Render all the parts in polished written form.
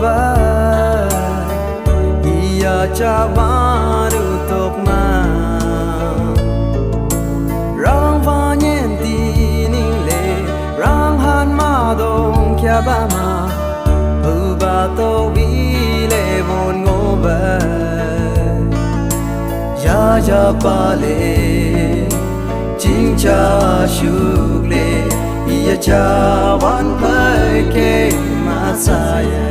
vai ia cha baru tok ma rang va nyen ti ning le rang han ma dong kya ba ma u ba to bi le mon ngo ba ya pa le ching cha shu le ia cha wan pai ke ma sa ya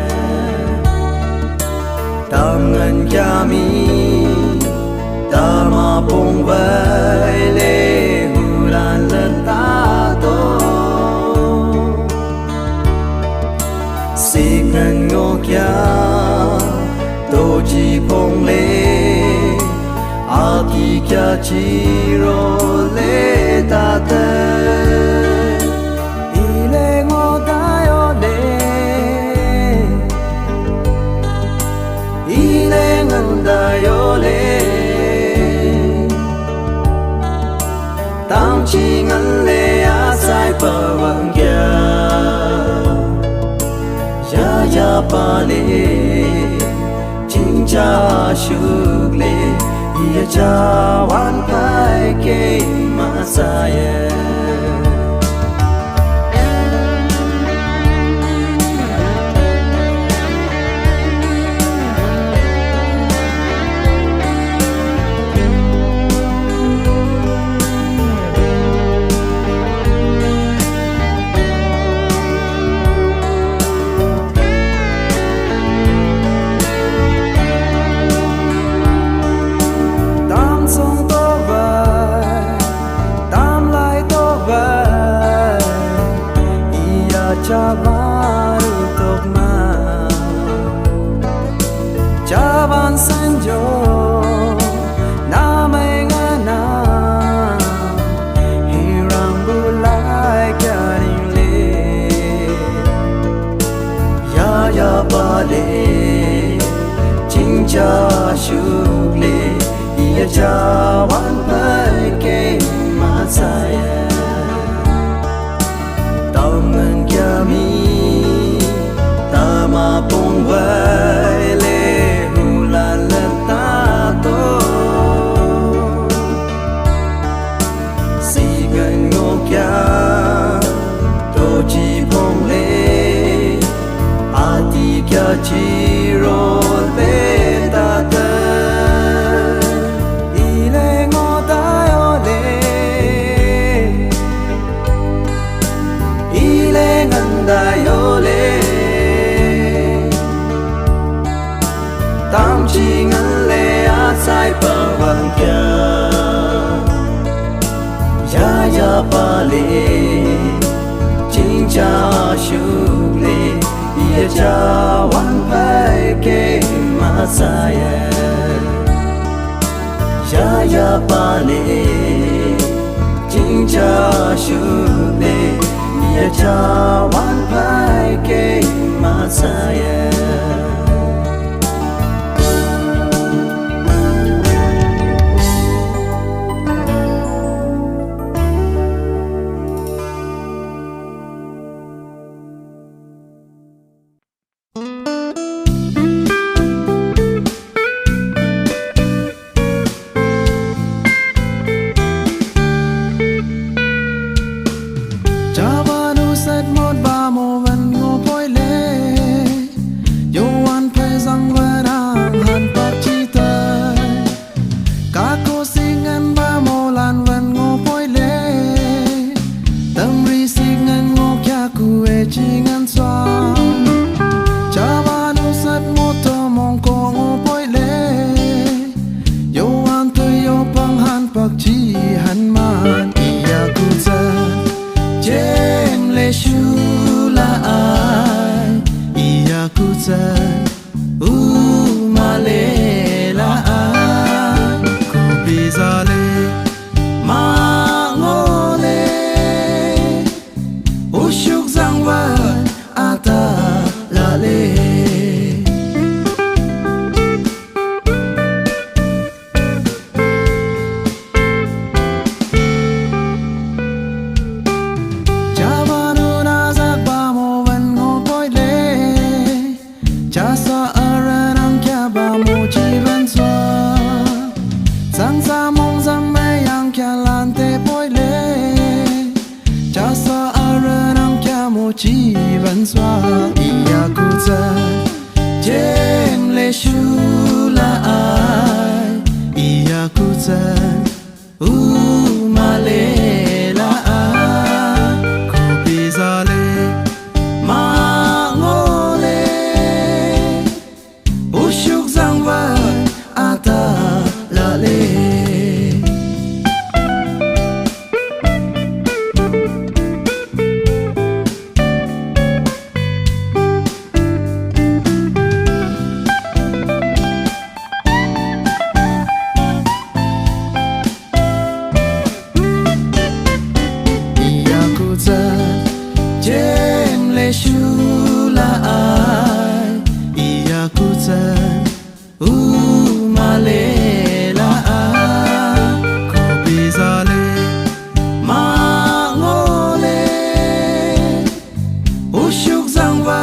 tam ngân cha mi ta ma pong vai le hu lan lên ta to si ngân ngô kya to chi pong le a ki kya chi ro le ta te tam chi ngân lệ á sai bờ vàng kia ya pa lệ chính cha shuк lệ ia cha wan pai ke ma sa ye cha baru tok ma cha ban san jo na mai nga na hi rang bu lai kya ring le ya ba le ching cha shu le ia cha wan pai ke ma sa ya ta ma pong vai le hu la lên ta to si gần ngô kya to chi pong le a ti kya chi ro le ta ta i le ngô ta yo le i le ngan da yo le tam chi ngân lệ á sai bờ vàng kia ya pa lệ chính cha shu lệ ia cha wan pai ke ma sa ya pa lệ chính cha shu lệ ia cha wan pai ke ma sa Iyakuza jem le shula ai Iyakuza umalela ai Kopizale mangole Usyuk zangwa ata lale Jem le shula ai Iyakuza umalela ai Kopizale mangole Usyuk zangwa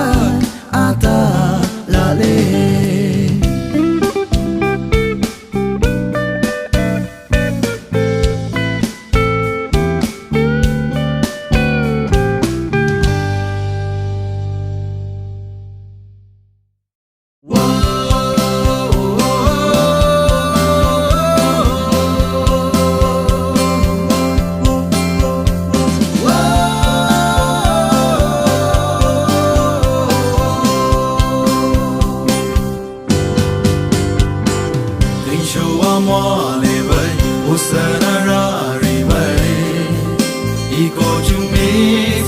ata lale Moi les veilles au Sanarari veille Iko chumi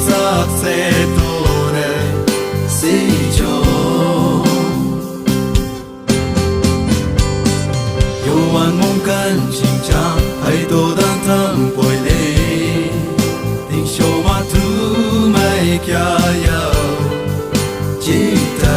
sak se tore si jo Yo an mong kan ching cha hay to dan tham poi le Ding show ma tu mai kya ya chi ta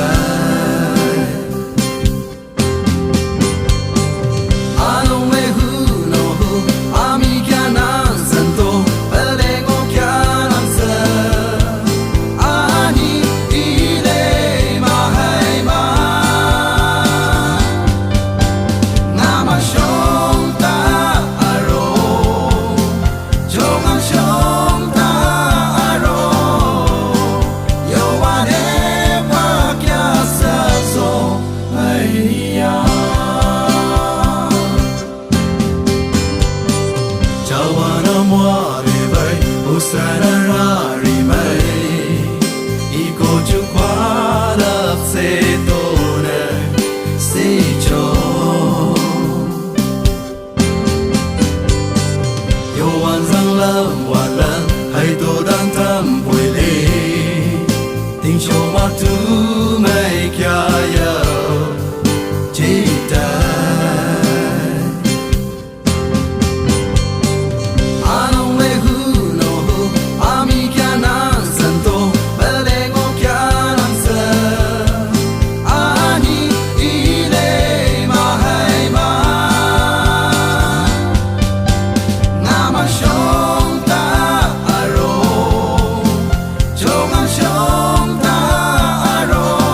Sanarari mai Iko chukwa lap se tone si cho Yo wan zang lam wan lan hay to dan tam poi le Ting show ma tu mai kya ya chi ta Shong ta aro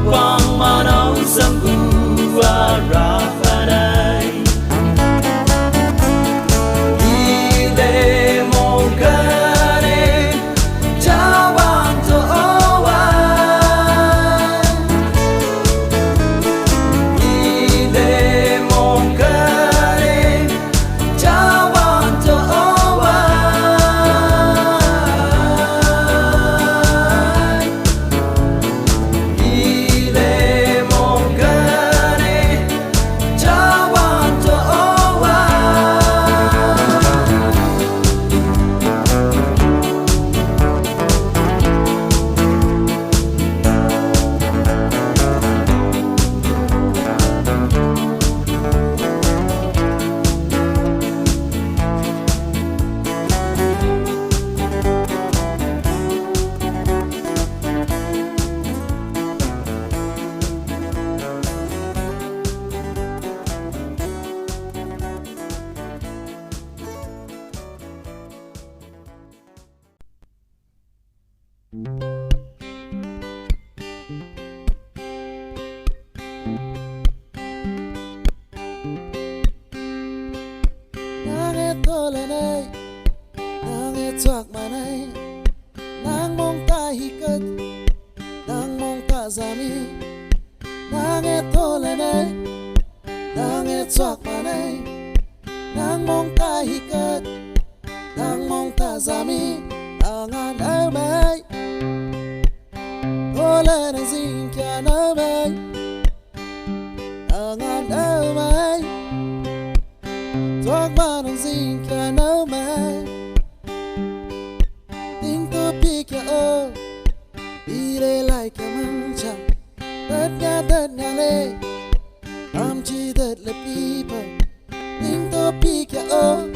quang mà nấu sâm gua ra pha đây ile mong kare jawan to oai ile mong kare jawan to oai ile mong kare jawan to Nang tole nay, nang tuak manay, nang mong tahikat, nang mong tazami. Nang tole nay, nang tuak manay, nang mong tahikat, nang mong tazami. Angan amay, tole nang zingkya namay, angan amay. Tuak manang zingka namay Ting to pika o Ire like a mancha That nga le Am chi that le people Ting to pika o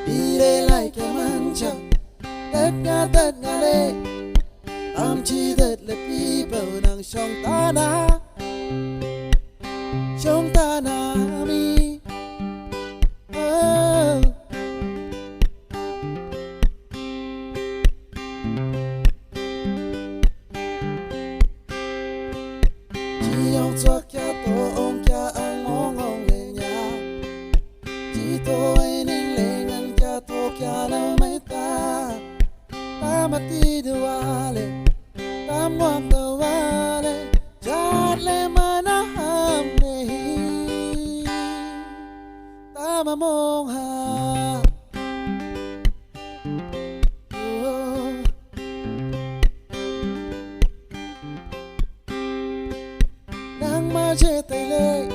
Ire like a mancha That nga le Am chi that le people Nang shong tana mi Cho kia tổ ông kia ăn mong ông lệ nhà chỉ tôi nên lệ ngăn kia tổ kia đâu mấy ta ta mà ti đưa lệ ta ngoan tàu lệ chát lệ mà nó ham nề ta mà mong hà nang ma che tay lệ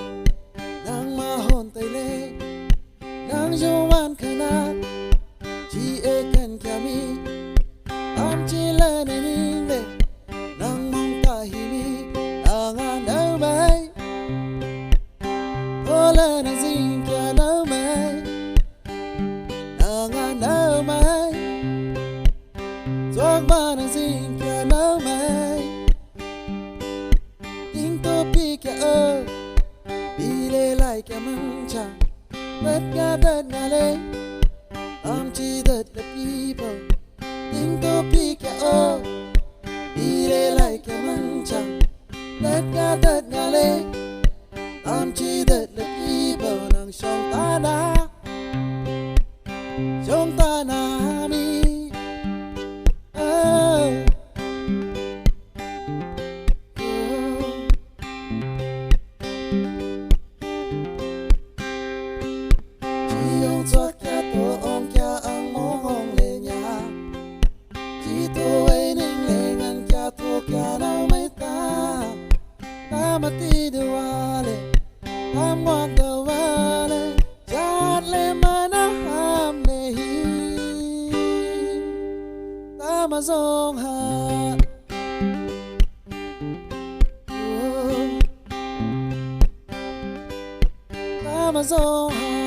nang ma hôn tay lệ nang joan kana chi e kan kami am chi la ne ning lệ nang mong ta hi mi angan đâu mai ô la nang zing kia đâu mai angan đâu mai giọt ba nang zing kia đâu mai Pika o Bile like a mancha That nga le Am chi that the people Think to pika o Bile like a mancha That nga le Am chi that the people Nang shong tana mi Oh Tuak kia tổ ông kia ăn mong ông lệ nhà chỉ tôi nên lệ ngăn kia tổ kia đâu mấy ta ta mà ti đưa lệ ta ngoan đầu lệ chát lệ mà nó ham nề ta mà dòng hạt ta mà dòng hạt